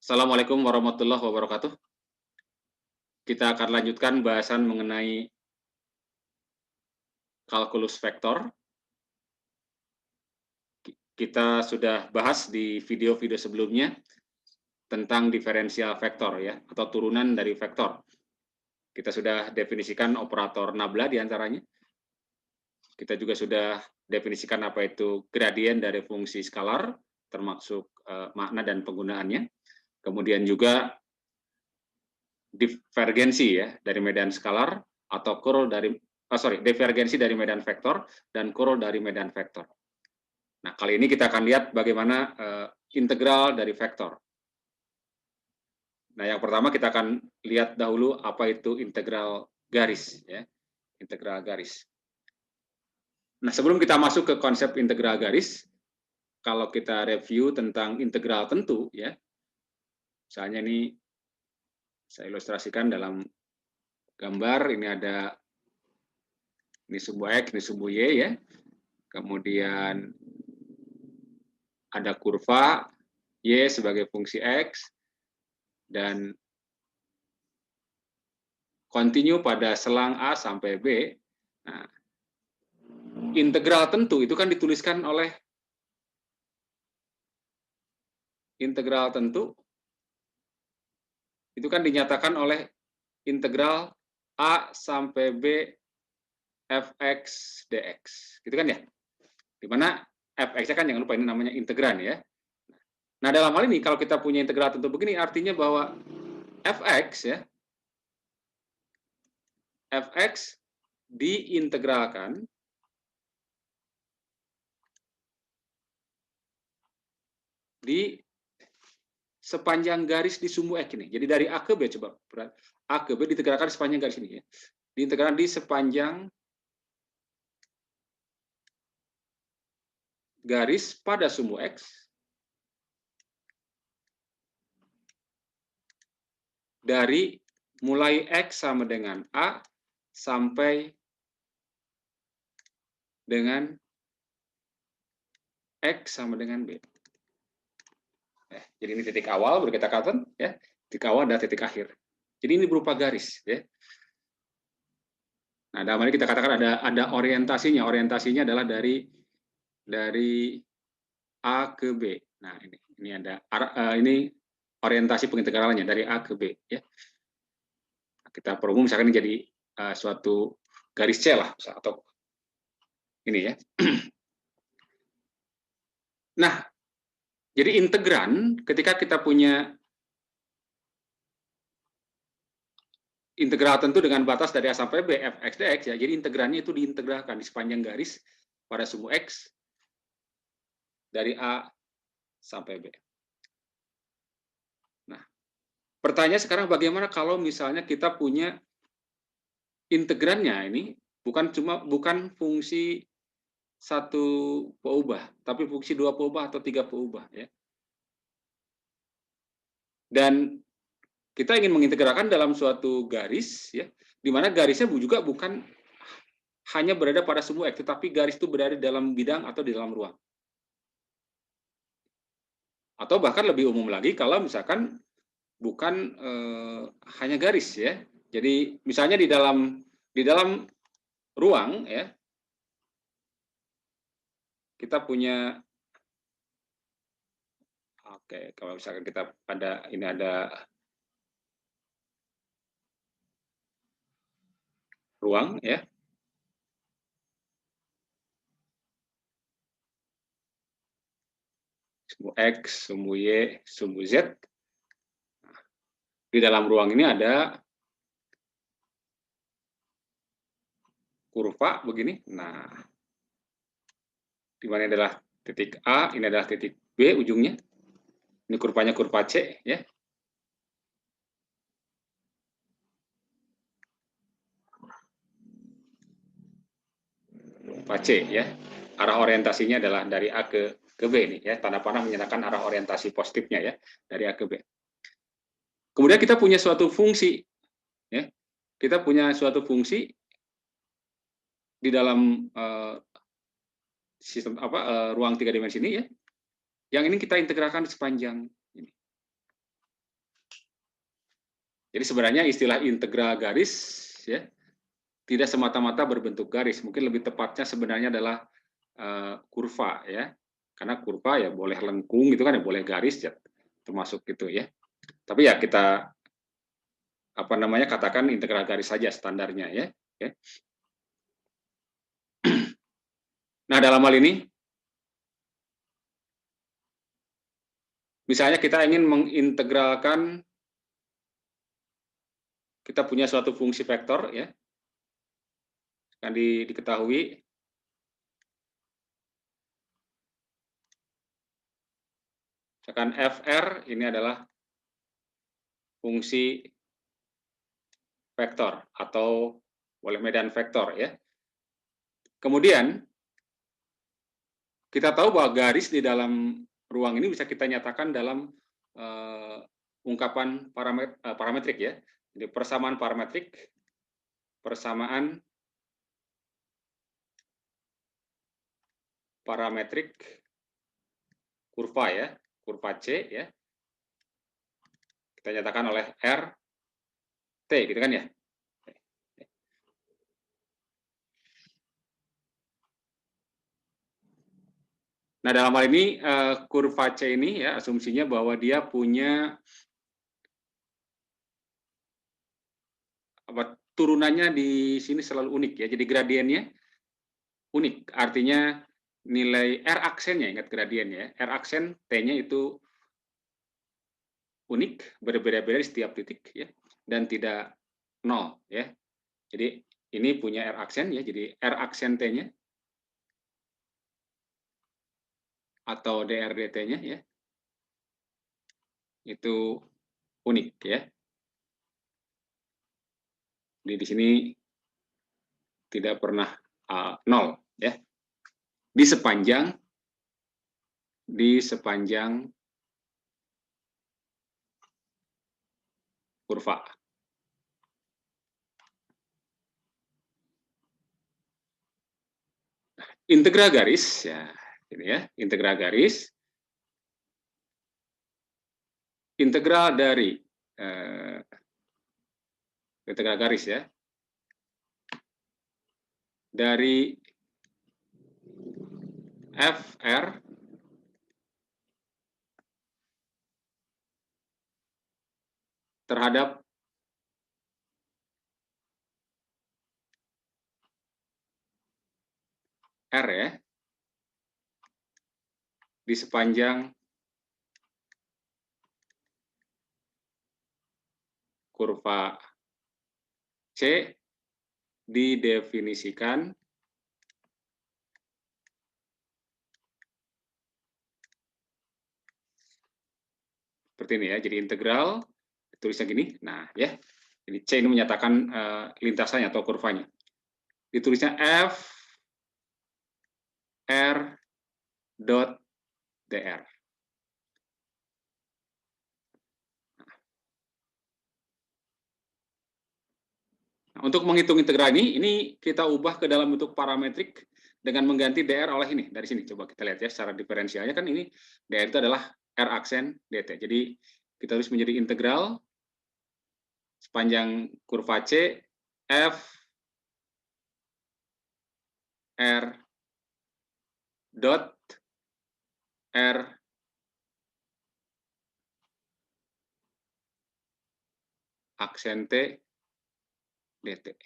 Assalamualaikum warahmatullahi wabarakatuh. Kita akan lanjutkan bahasan mengenai kalkulus vektor. Kita sudah bahas di video-video sebelumnya tentang diferensial vektor ya, atau turunan dari vektor. Kita sudah definisikan operator nabla di antaranya. Kita juga sudah definisikan apa itu gradien dari fungsi skalar, termasuk makna dan penggunaannya. Kemudian juga divergensi ya dari medan skalar atau curl dari divergensi dari medan vektor dan curl dari medan vektor. Nah, kali ini kita akan lihat bagaimana integral dari vektor. Nah, yang pertama kita akan lihat dahulu apa itu integral garis ya, integral garis. Nah, sebelum kita masuk ke konsep integral garis, kalau kita review tentang integral tentu ya. Misalnya ini saya ilustrasikan dalam gambar, ini ada ini sumbu X, ini sumbu Y ya. Kemudian ada kurva Y sebagai fungsi X, dan continue pada selang A sampai B. Nah, integral tentu itu kan dituliskan oleh integral tentu, itu kan dinyatakan oleh integral A sampai B fx dx. Gitu kan ya? Dimana fx-nya kan jangan lupa ini namanya integran ya. Nah, dalam hal ini kalau kita punya integral tentu begini, artinya bahwa fx ya, fx diintegralkan di sepanjang garis di sumbu X ini. Jadi dari A ke B, coba A ke B diintegralkan sepanjang garis ini ya. Diintegralkan di sepanjang garis pada sumbu X dari mulai X sama dengan A sampai dengan X sama dengan B. Jadi ini titik awal, baru kita katakan ya, titik awal dan titik akhir. Jadi ini berupa garis ya. Nah, dalam hal ini kita katakan ada orientasinya. Orientasinya adalah dari A ke B. Nah, ini ada ini orientasi pengintegralannya dari A ke B ya. Kita perumum misalkan ini jadi suatu garis C lah atau ini ya. Nah, jadi integran ketika kita punya integral tentu dengan batas dari A sampai B fx dx ya. Jadi integrannya itu diintegralkan di sepanjang garis pada sumbu X dari A sampai B. Nah, pertanyaan sekarang bagaimana kalau misalnya kita punya integrannya ini bukan fungsi satu peubah, tapi fungsi dua peubah atau tiga peubah ya. Dan kita ingin mengintegralkan dalam suatu garis ya, di mana garisnya juga bukan hanya berada pada sumbu X, tetapi garis itu berada dalam bidang atau di dalam ruang. Atau bahkan lebih umum lagi kalau misalkan bukan hanya garis ya. Jadi misalnya di dalam ruang ya, kita punya kalau misalkan kita ini ada ruang ya. Sumbu X, sumbu Y, sumbu Z. Di dalam ruang ini ada kurva begini. Nah, di mana adalah titik A, ini adalah titik B ujungnya. Ini kurvanya kurva C ya. Kurva C ya. Arah orientasinya adalah dari A ke B ini ya. Tanda panah menyatakan arah orientasi positifnya ya, dari A ke B. Kemudian kita punya suatu fungsi ya. Kita punya suatu fungsi di dalam sistem ruang tiga dimensi ini ya, yang ini kita integralkan di sepanjang ini. Jadi sebenarnya istilah integral garis ya tidak semata-mata berbentuk garis, mungkin lebih tepatnya sebenarnya adalah kurva ya. Karena kurva ya boleh lengkung gitu kan ya, boleh garis ya termasuk gitu ya. Tapi ya kita apa namanya katakan integral garis saja standarnya ya. Oke. Nah, dalam hal ini misalnya kita ingin mengintegralkan, kita punya suatu fungsi vektor ya, kan diketahui misalkan fr ini adalah fungsi vektor atau boleh medan vektor ya. Kemudian kita tahu bahwa garis di dalam ruang ini bisa kita nyatakan dalam ungkapan parametrik ya. Jadi persamaan parametrik kurva ya, kurva C ya. Kita nyatakan oleh R T gitu kan ya. Nah, dalam hal ini kurva C ini ya asumsinya bahwa dia punya turunannya di sini selalu unik ya. Jadi gradiennya unik. Artinya nilai R aksennya, ingat gradien ya. R aksen T-nya itu unik, berbeda-beda di setiap titik ya, dan tidak nol ya. Jadi ini punya R aksen ya. Jadi R aksen T-nya atau DRDT-nya ya itu unik ya. Jadi di sini tidak pernah nol ya. Di sepanjang kurva. Integral garis ya, ini ya, integral garis. Integral dari integral garis ya. Dari FR terhadap R ya, di sepanjang kurva C didefinisikan seperti ini ya. Jadi integral tulisnya gini. Nah, ya. Jadi C ini menyatakan lintasannya atau kurvanya. Ditulisnya F R dot dr. Nah, untuk menghitung integral ini kita ubah ke dalam bentuk parametrik dengan mengganti dr oleh ini. Dari sini coba kita lihat ya secara diferensialnya kan ini dr itu adalah R aksen dt. Jadi kita tulis menjadi integral sepanjang kurva C F R dot R aksen T dt.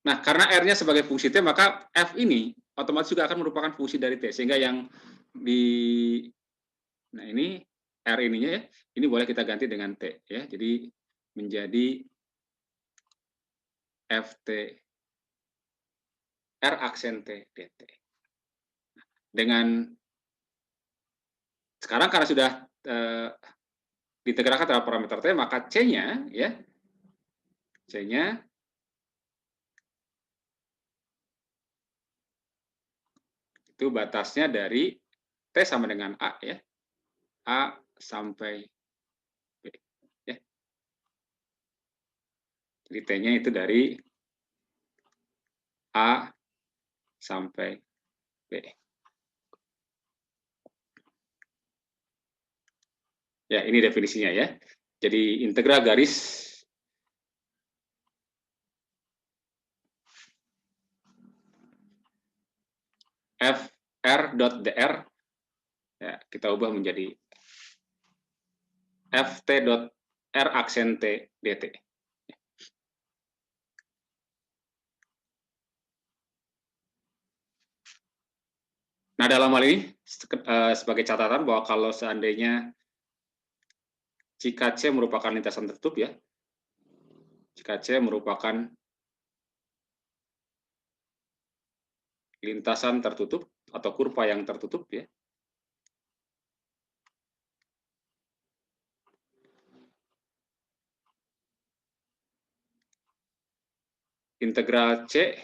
Nah, karena R-nya sebagai fungsi T, maka F ini otomatis juga akan merupakan fungsi dari T. Sehingga yang nah ini R ininya ya, ini boleh kita ganti dengan T ya. Jadi menjadi FT R aksen T dt. Dengan sekarang karena sudah diintegralkan terhadap parameter T, maka C-nya ya, C-nya itu batasnya dari T sama dengan A ya. A sampai B ya. Jadi T-nya itu dari A sampai B. Ya, ini definisinya ya. Jadi integral garis fr.dr ya, kita ubah menjadi ft.r aksen t dt. Nah, dalam hal ini sebagai catatan bahwa kalau seandainya jika C merupakan lintasan tertutup ya, jika C merupakan lintasan tertutup atau kurva yang tertutup ya, integral C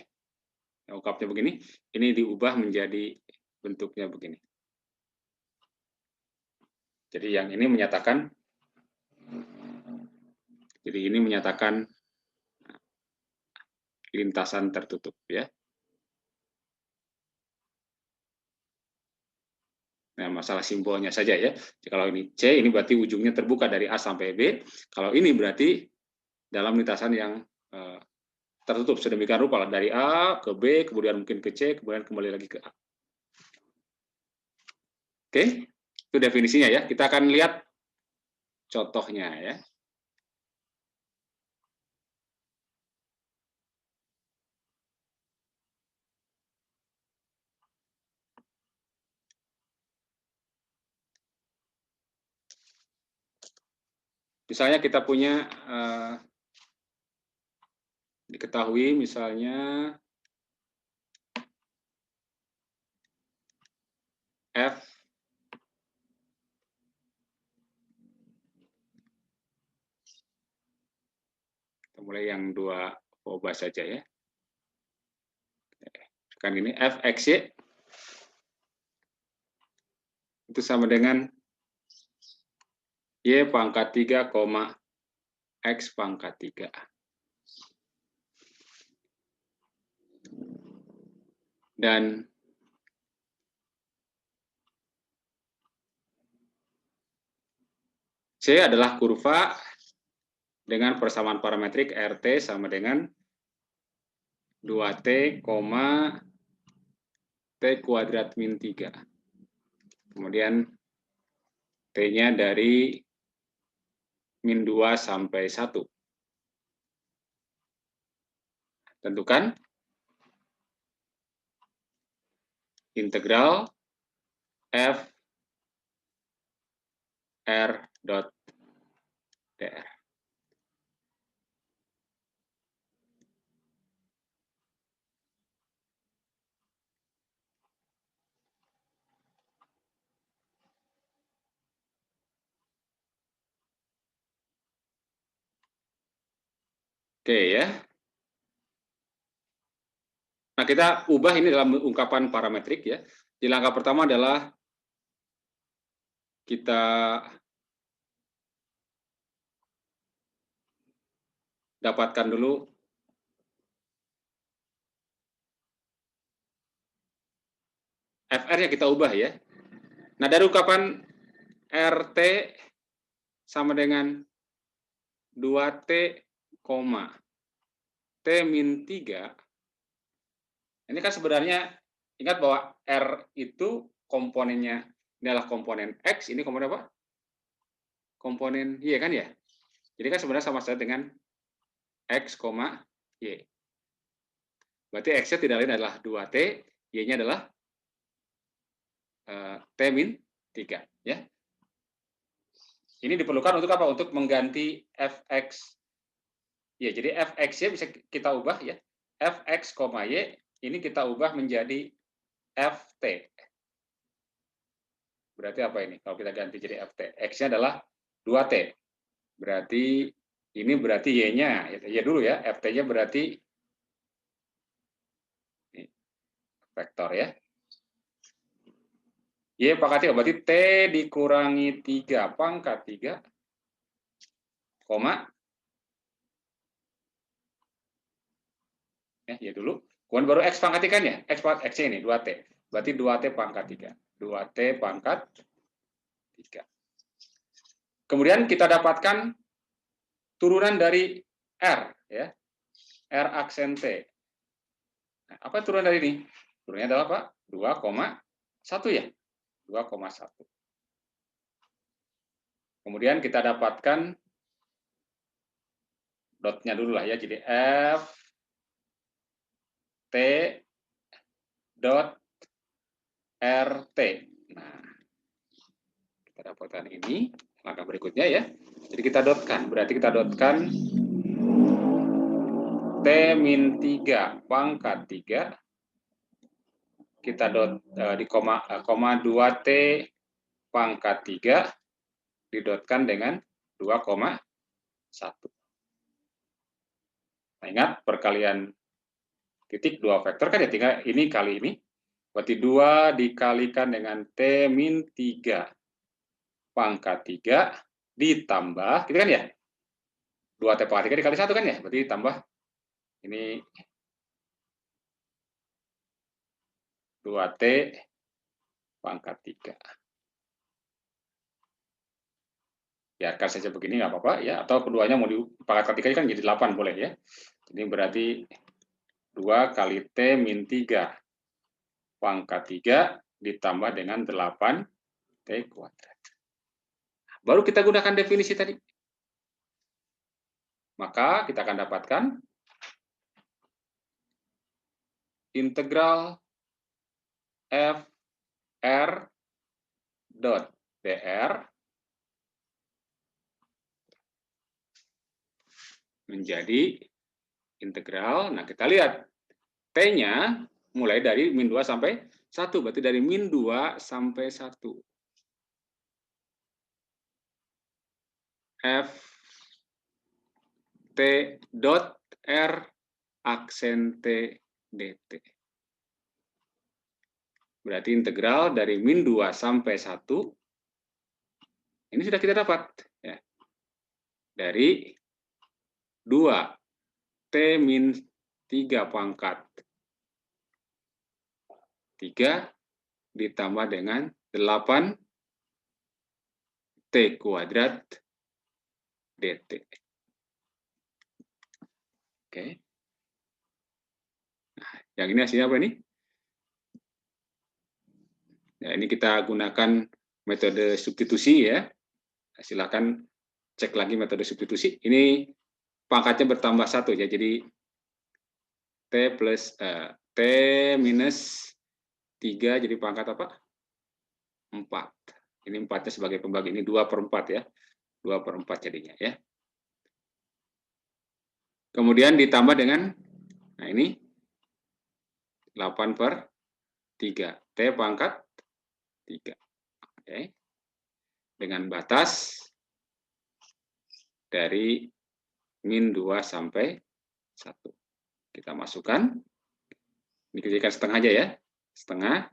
ungkapnya begini, ini diubah menjadi bentuknya begini. Jadi yang ini menyatakan, lintasan tertutup ya. Nah, masalah simbolnya saja ya. Jadi, kalau ini C, ini berarti ujungnya terbuka dari A sampai B. Kalau ini berarti dalam lintasan yang tertutup sedemikian rupa dari A ke B, kemudian mungkin ke C, kemudian kembali lagi ke A. Oke, itu definisinya ya. Kita akan lihat contohnya ya. Misalnya kita punya diketahui misalnya F kita mulai yang 2 fooba saja ya. Kan ini Fxy itu sama dengan Y pangkat 3, X pangkat 3. Dan C adalah kurva dengan persamaan parametrik RT sama dengan 2T, T kuadrat min 3. Kemudian T-nya dari min 2 sampai 1. Tentukan integral F R dot dr. Oke ya. Nah, kita ubah ini dalam ungkapan parametrik ya. Di langkah pertama adalah kita dapatkan dulu FR-nya kita ubah ya. Nah, dari ungkapan RT sama dengan 2T, T min 3. Ini kan sebenarnya ingat bahwa R itu komponennya, ini adalah komponen X, ini komponen apa? Komponen Y kan ya? Jadi kan sebenarnya sama saja dengan X, Y. Berarti X-nya tidak lain adalah 2T, Y-nya adalah T min 3. Ya. Ini diperlukan untuk apa? Untuk mengganti Fx. Ya, jadi Fx-nya bisa kita ubah ya. Fx, Y, ini kita ubah menjadi Ft. Berarti apa ini? Kalau kita ganti jadi Ft. X-nya adalah 2T. Berarti ini berarti Y-nya. Ya dulu ya. Ft-nya berarti vektor ya. Y pangkat 3, berarti T dikurangi 3 pangkat 3, koma, ya dulu, kemudian baru X pangkat 3 ya, X ini 2T, berarti 2T pangkat 3, 2T pangkat 3. Kemudian kita dapatkan turunan dari R, ya, R aksen T. Nah, apa turunan dari ini? Turunnya adalah apa? 2,1 ya, 2,1. Kemudian kita dapatkan dotnya dulu lah ya, jadi F T dot RT. Nah, kita dapatkan ini, langkah berikutnya ya. Jadi kita dotkan, berarti kita dotkan T-3 pangkat 3, kita dot di koma 2T pangkat 3, didotkan dengan 2,1. Nah, ingat perkalian titik 2 vektor kan ya, tinggal ini kali ini, berarti 2 dikalikan dengan T-3 pangkat 3 ditambah, gitu kan ya, 2T pangkat 3 dikali 1 kan ya, berarti ditambah ini 2T pangkat 3. Biarkan saja begini, nggak apa-apa ya, atau keduanya mau dipangkat 3 kan jadi 8 boleh ya. Ini berarti 2 kali T-3 pangkat 3 ditambah dengan 8T kuadrat. Baru kita gunakan definisi tadi. Maka kita akan dapatkan integral f r dot dr menjadi integral. Nah, kita lihat T-nya mulai dari min 2 sampai 1, berarti dari min 2 sampai 1. F T dot R aksen T dt. Berarti integral dari min 2 sampai 1, ini sudah kita dapat. Ya. Dari 2 T-3 pangkat 3 ditambah dengan 8T kuadrat dt. Oke. Nah, yang ini hasilnya apa ini? Ya, ini kita gunakan metode substitusi ya. Silakan cek lagi metode substitusi. Ini pangkatnya bertambah 1 ya. Jadi T minus 3 jadi pangkat apa? 4. Ini 4-nya sebagai pembagi. Ini 2/4 ya. 2/4 jadinya ya. Kemudian ditambah dengan, nah ini 8/3. T pangkat 3. Oke. Dengan batas dari min 2 sampai 1. Kita masukkan. Ini kita setengah aja ya. Setengah.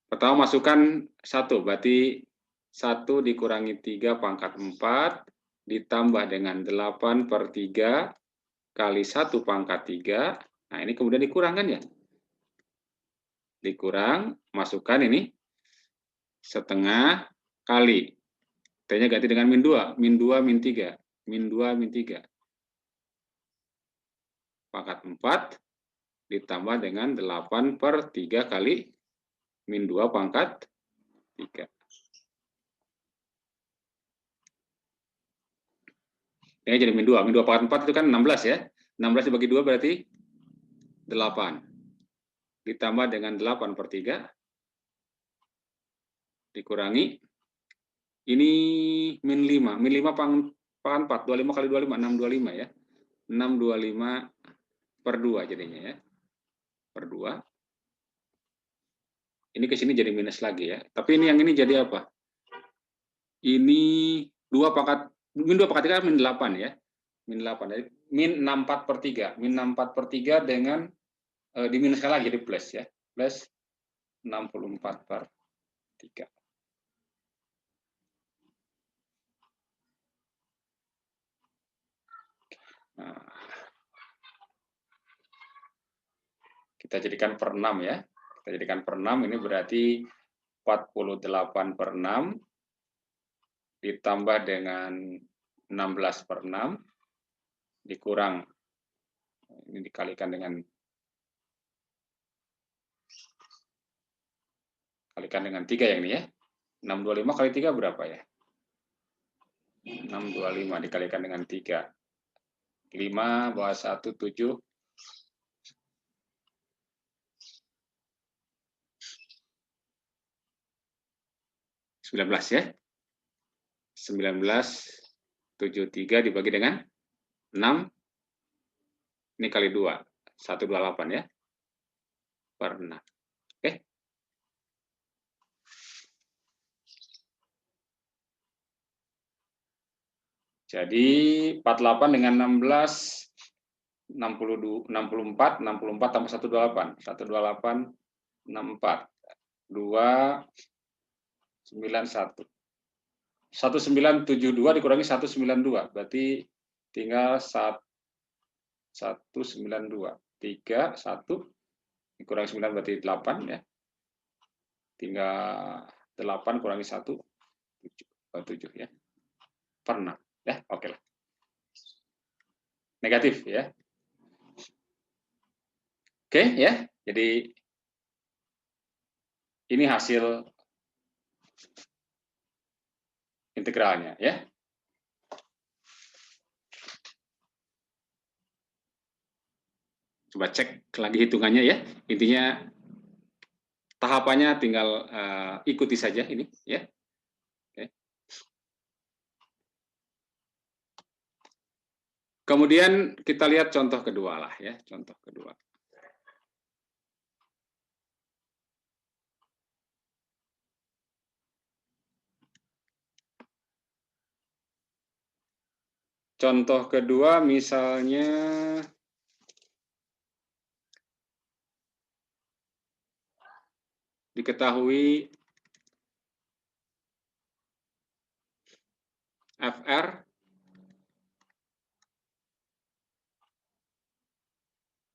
Pertama masukkan 1, berarti 1 dikurangi 3 pangkat 4, ditambah dengan 8/3 kali 1 pangkat 3. Nah, ini kemudian dikurangkan ya. Dikurang, masukkan ini setengah kali. T-nya ganti dengan min 2. Min 2, min 3. Min 2, min 3. Pangkat 4 ditambah dengan 8/3 kali min 2 pangkat 3. Ini jadi min 2. Min 2 pangkat 4 itu kan 16 ya. 16 dibagi 2 berarti 8. Ditambah dengan 8/3. Dikurangi. Ini min 5. Min 5 pangkat 4. 25 kali 25. 625 ya. 625/2 jadinya ya. Per 2. Ini ke sini jadi minus lagi ya. Tapi ini yang ini jadi apa? Ini 2 pangkat, min 2 pangkat 3 min 8 ya. Min 8. Jadi min 64/3. Min 64/3 dengan diminuskan lagi jadi plus ya. Plus 64/3. Nah, kita jadikan per 6 ya. Kita jadikan per 6, ini berarti 48/6 ditambah dengan 16/6 dikurang, ini dikalikan dengan 3 yang ini ya. 625 kali 3 berapa ya? 625 dikalikan dengan 3. 5 bawah 1, 7. 19 ya. 1973 dibagi dengan 6. Ini kali 2. 128 ya. Per 6. Oke. Jadi 48 dengan 16 64 tambah 128 64 291 1972 dikurangi 192 berarti tinggal 192 3 1 dikurangi 9 berarti 8 ya, tinggal 8 kurangi 1 7 ya, per 6 ya, oke lah, negatif ya. Oke ya, jadi ini hasil integralnya ya. Coba cek lagi hitungannya ya. Intinya tahapannya tinggal ikuti saja ini ya. Oke. Kemudian kita lihat contoh kedua lah ya, contoh kedua. Contoh kedua misalnya diketahui FR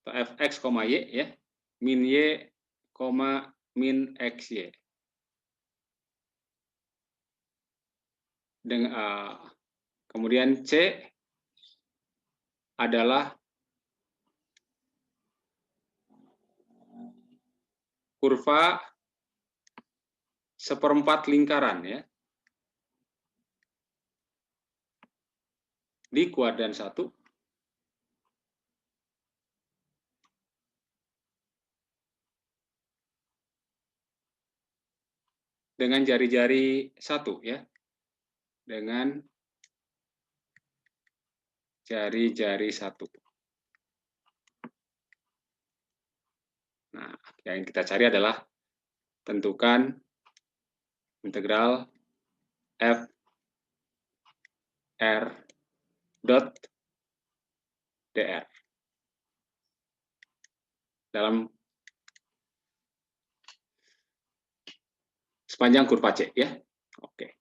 atau Fx, Y ya, min Y, min XY. Dengan, kemudian C adalah kurva seperempat lingkaran ya, di kuadran 1 dengan jari-jari 1 ya, dengan jari-jari 1. Nah, yang kita cari adalah tentukan integral f r dot dr dalam sepanjang kurva C ya. Oke.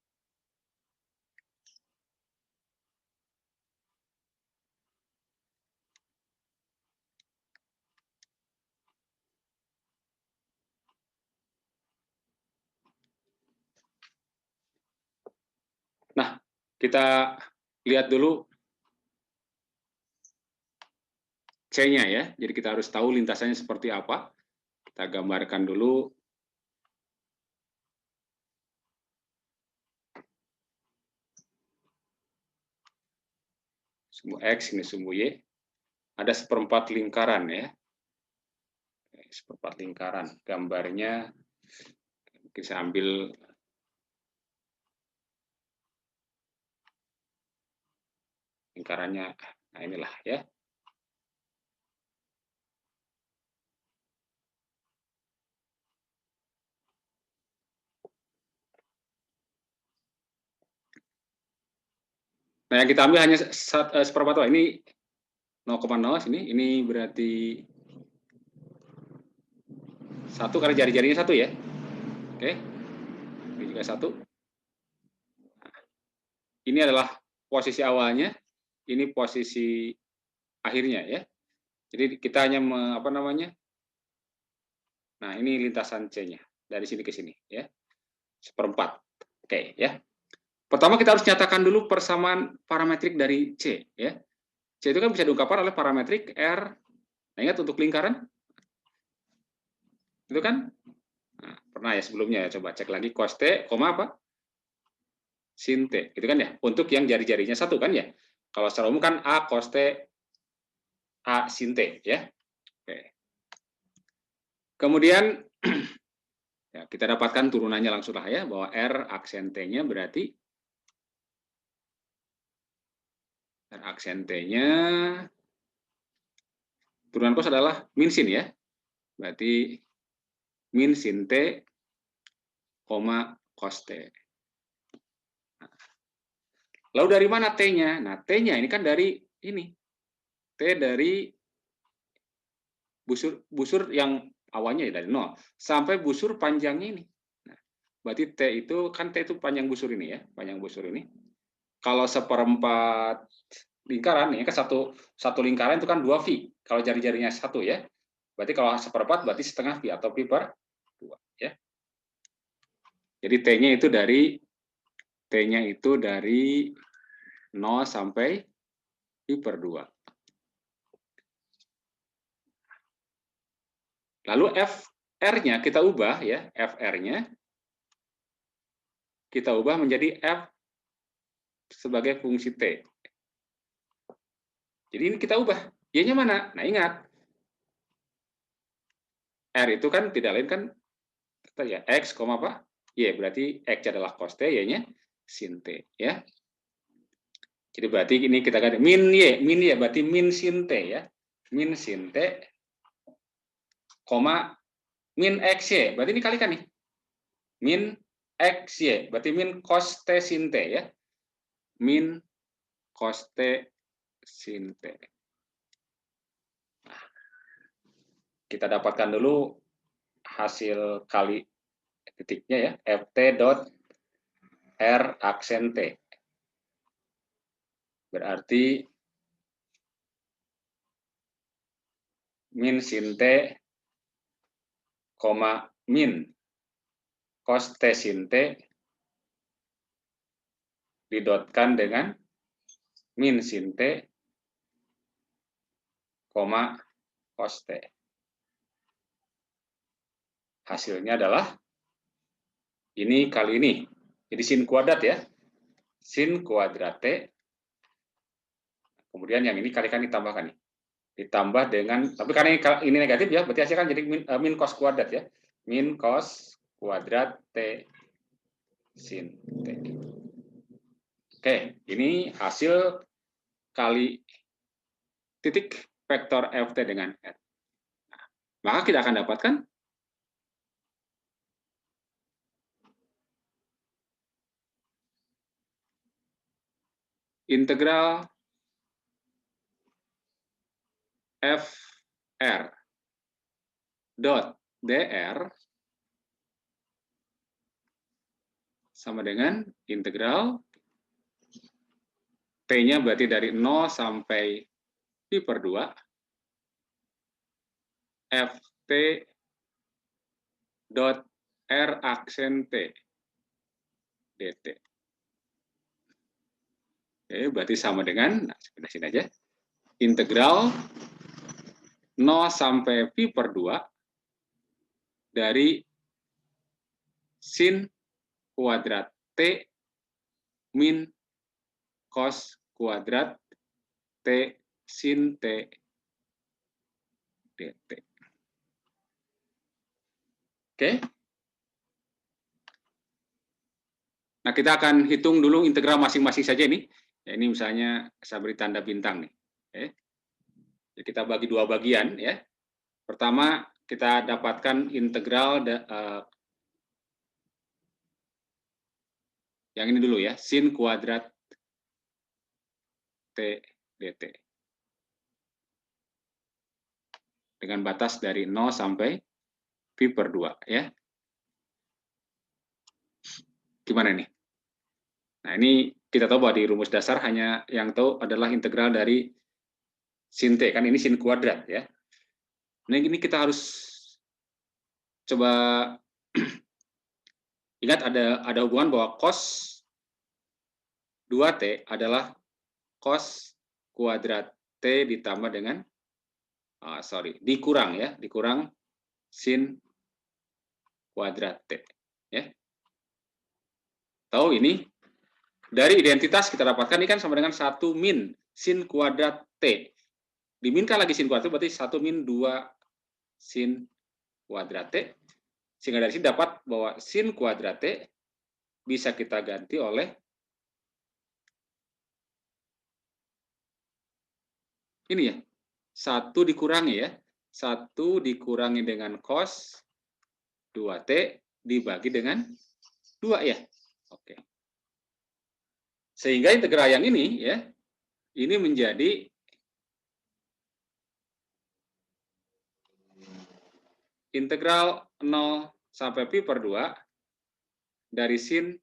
Nah, kita lihat dulu C-nya ya. Jadi kita harus tahu lintasannya seperti apa. Kita gambarkan dulu. Sumbu X, ini sumbu Y. Ada seperempat lingkaran ya. Seperempat lingkaran. Gambarnya bisa ambil lingkarannya. Nah, inilah ya. Nah, yang kita ambil hanya seperempat. Ini 0,0 sini. Ini berarti 1 karena jari-jarinya 1 ya. Oke. Ini juga 1. Ini adalah posisi awalnya, ini posisi akhirnya ya. Jadi kita hanya apa namanya? Nah, ini lintasan C-nya dari sini ke sini ya. 1/4. Oke, ya. Pertama kita harus nyatakan dulu persamaan parametrik dari C, ya. C itu kan bisa diungkapkan oleh parametrik R. Nah, ingat untuk lingkaran? Itu kan? Nah, pernah ya sebelumnya ya, coba cek lagi cos T, koma apa? Sin T, gitu kan ya? Untuk yang jari-jarinya satu kan ya? Kalau secara umum kan A cos T, A sin T, ya. Oke. Kemudian ya, kita dapatkan turunannya langsung lah ya, bahwa R aksen T-nya berarti R aksen T-nya turunan cos adalah min sin ya. Berarti min sin T, koma cos T. Lalu dari mana T-nya? Nah, T-nya ini kan dari ini. T dari busur yang awalnya ya dari 0 sampai busur panjangnya ini. Nah, berarti T itu kan T itu panjang busur ini ya, panjang busur ini. Kalau 1/4 lingkaran ya kan satu lingkaran itu kan 2 V. Kalau jari-jarinya satu ya. Berarti kalau 1/4 berarti setengah V atau V/2 ya. Jadi T-nya itu dari 0 sampai V/2. Lalu FR-nya kita ubah ya, FR-nya kita ubah menjadi F sebagai fungsi T. Jadi ini kita ubah. Y-nya mana? Nah, ingat. R itu kan tidak lain kan ya X, apa? Y. Berarti X adalah cos T, Y-nya sin T. Ya. Jadi berarti ini kita ganti min Y berarti min sin T ya. Min sin T, koma min XY. Berarti ini kalikan nih. Min XY. Berarti min cos T sin T ya. Min cos T sin T. Nah, kita dapatkan dulu hasil kali titiknya ya, ft dot r aksen T. Berarti min sin T, koma min cos T sin T didotkan dengan min sin T, koma cos T. Hasilnya adalah ini kali ini. Jadi sin kuadrat ya. Sin kuadrat T. Kemudian yang ini kalikan ditambahkan nih. Ditambah dengan, tapi karena ini negatif ya, berarti hasilnya kan jadi min cos kuadrat ya. Min cos kuadrat T sin T. Oke, ini hasil kali titik vektor Ft dengan R. Nah, maka kita akan dapatkan integral Fr dot dr sama dengan integral T-nya berarti dari 0 sampai V/2 Ft dot R aksen T dt. Oke, berarti sama dengan, nah sebelah sini aja, integral 0 sampai V/2 dari sin kuadrat T min cos kuadrat T sin T dt. Oke. Nah, kita akan hitung dulu integral masing-masing saja ini. Ya, ini misalnya saya beri tanda bintang nih. Oke. Jadi kita bagi dua bagian ya. Pertama, kita dapatkan integral yang ini dulu ya, sin kuadrat T dt. Dengan batas dari 0 sampai V/2 ya. Gimana nih? Nah, ini kita tahu bahwa di rumus dasar hanya yang tahu adalah integral dari sin T, kan ini sin kuadrat ya. Nah, ini kita harus coba Ingat ada hubungan bahwa cos 2T adalah cos kuadrat T ditambah dengan, dikurang sin kuadrat T. Ya. Tahu ini, dari identitas kita dapatkan ini kan sama dengan 1 min sin kuadrat T. Diminkan lagi sin kuadrat T, berarti 1 min 2 sin kuadrat T. Sehingga dari sini dapat bahwa sin kuadrat T bisa kita ganti oleh ini ya, 1 dikurangi ya, 1 dikurangi dengan cos 2T dibagi dengan 2 ya. Oke. Sehingga integral yang ini ya, ini menjadi integral 0 sampai pi per 2 dari sin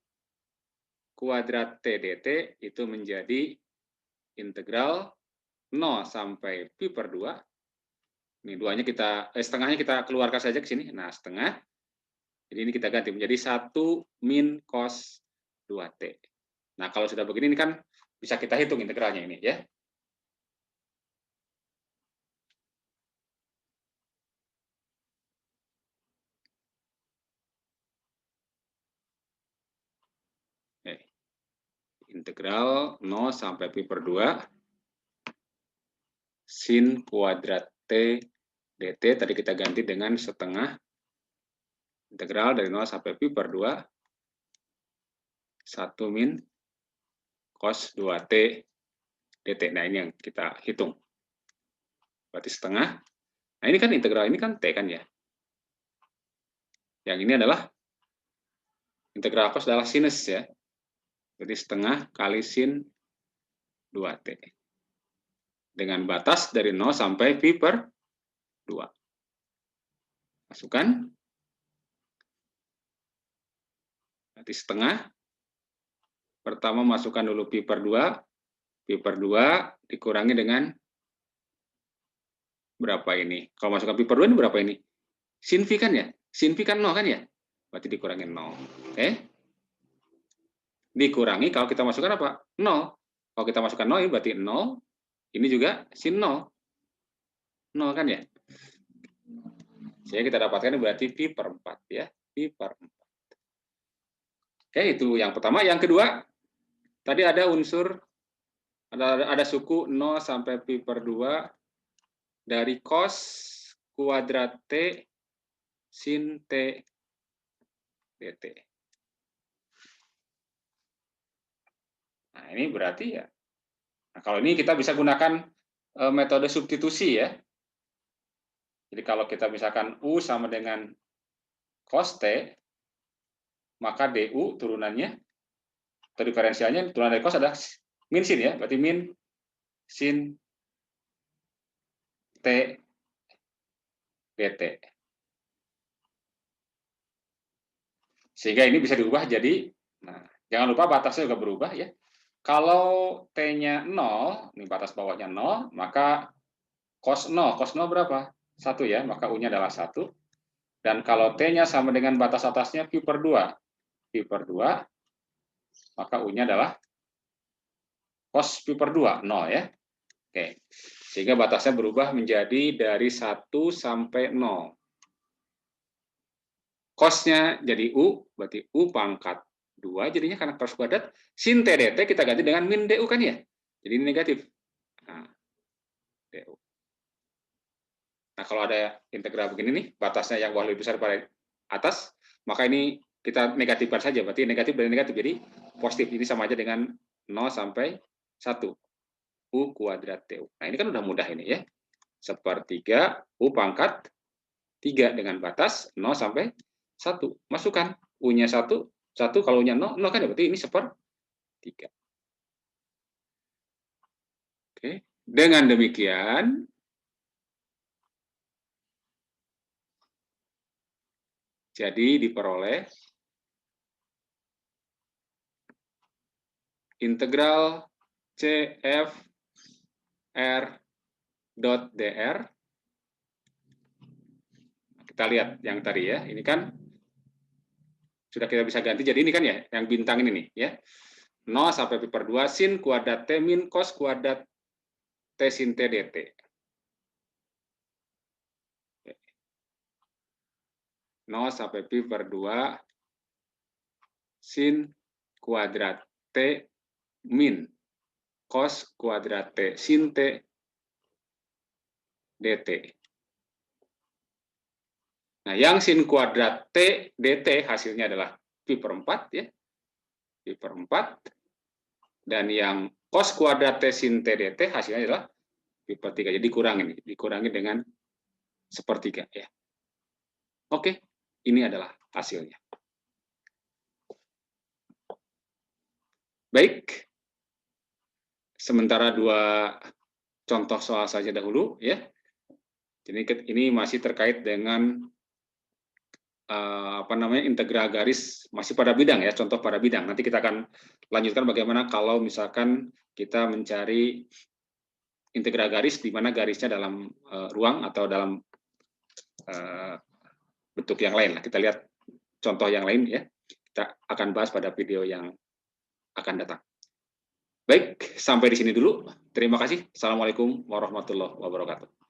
kuadrat T dt itu menjadi integral 0 sampai pi per 2. Ini setengahnya kita keluarkan saja ke sini. Nah, setengah. Jadi ini kita ganti menjadi 1 min cos 2T. Nah, kalau sudah begini ini kan bisa kita hitung integralnya ini ya. Integral 0 sampai pi per 2 sin kuadrat T dt tadi kita ganti dengan setengah integral dari 0 sampai pi per 2 1 min cos 2T dt. Nah, ini yang kita hitung. Berarti setengah. Nah, ini kan integral ini kan T kan ya. Yang ini adalah integral cos adalah sinus ya. Jadi setengah kali sin 2T. Dengan batas dari 0 sampai pi per 2. Masukkan. Berarti setengah. Pertama masukkan dulu pi per 2. Pi per 2 dikurangi dengan berapa ini? Kalau masukkan pi per 2 ini berapa ini? Sin pi kan ya? Sin pi kan 0 kan ya? Berarti dikurangi 0. Oke. Dikurangi kalau kita masukkan apa? 0. Kalau kita masukkan 0 ini berarti 0. Ini juga sin 0. 0 kan ya? Sehingga kita dapatkan ini berarti pi per 4 ya. Pi per 4. Oke, itu yang pertama. Yang kedua, tadi ada unsur, ada suku 0 sampai pi per 2 dari cos kuadrat T sin T dt. Nah, ini berarti ya. Nah, kalau ini kita bisa gunakan metode substitusi ya. Jadi kalau kita misalkan U sama dengan cos T, maka DU turunannya, atau diferensialnya, turunan dari cos adalah min sin ya. Berarti min sin T dt. Sehingga ini bisa diubah jadi, nah, jangan lupa batasnya juga berubah ya. Kalau T-nya 0, ini batas bawahnya 0, maka cos 0 berapa? 1 ya, maka U-nya adalah 1. Dan kalau T-nya sama dengan batas atasnya pi per 2, maka U-nya adalah cos pi per 2, 0 ya. Oke, sehingga batasnya berubah menjadi dari 1 sampai 0. Cos-nya jadi U, berarti U pangkat 2 jadinya karena cos kuadrat, sin T dt kita ganti dengan min DU kan ya. Jadi ini negatif. Nah, DU. Nah, kalau ada integral begini nih, batasnya yang bawah lebih besar pada atas, maka ini kita negatifkan saja, berarti negatif dari negatif, jadi positif. Ini sama aja dengan 0 sampai 1. U kuadrat DU. Nah, ini kan udah mudah ini ya. Sepertiga U pangkat 3 dengan batas 0 sampai 1. Masukkan U-nya 1, kalau U-nya 0, 0 kan ya, berarti ini sepertiga. Oke. Dengan demikian, jadi diperoleh integral CF R dot dr. Kita lihat yang tadi ya, ini kan sudah kita bisa ganti. Jadi ini kan ya, yang bintang ini nih, ya. 0 sampai pi per 2 sin kuadrat T min cos kuadrat T sin T dt. 0 sampai pi per 2 sin kuadrat T min cos kuadrat T sin T dt. Nah, yang sin kuadrat T dt hasilnya adalah pi per 4 ya. Pi per 4. Dan yang cos kuadrat T sin T dt hasilnya adalah pi per 3. Jadi dikurangi dengan sepertiga ya. Oke, ini adalah hasilnya. Baik. Sementara dua contoh soal saja dahulu ya. Jadi ini masih terkait dengan integral garis, masih pada bidang ya, contoh pada bidang. Nanti kita akan lanjutkan bagaimana kalau misalkan kita mencari integral garis di mana garisnya dalam ruang atau dalam bentuk yang lain. Kita lihat contoh yang lain ya. Kita akan bahas pada video yang akan datang. Baik, sampai di sini dulu. Terima kasih. Assalamualaikum warahmatullahi wabarakatuh.